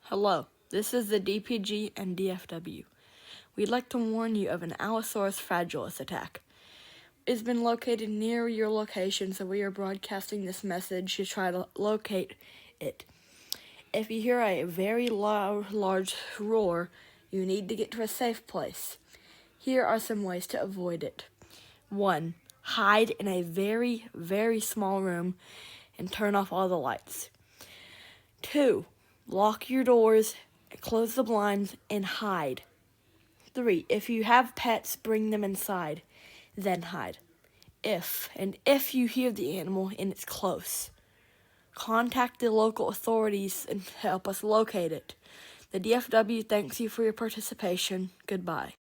Hello, this is the DPG and DFW. We'd like to warn you of an Allosaurus Fragillus attack. It's been located near your location, so we are broadcasting this message to try to locate it. If you hear a very loud, large roar, you need to get to a safe place. Here are some ways to avoid it. 1. Hide in a very, very small room and turn off all the lights. 2. Lock your doors, close the blinds, and hide. 3. If you have pets, bring them inside, then hide. If you hear the animal and it's close, contact the local authorities and help us locate it. The DFW thanks you for your participation. Goodbye.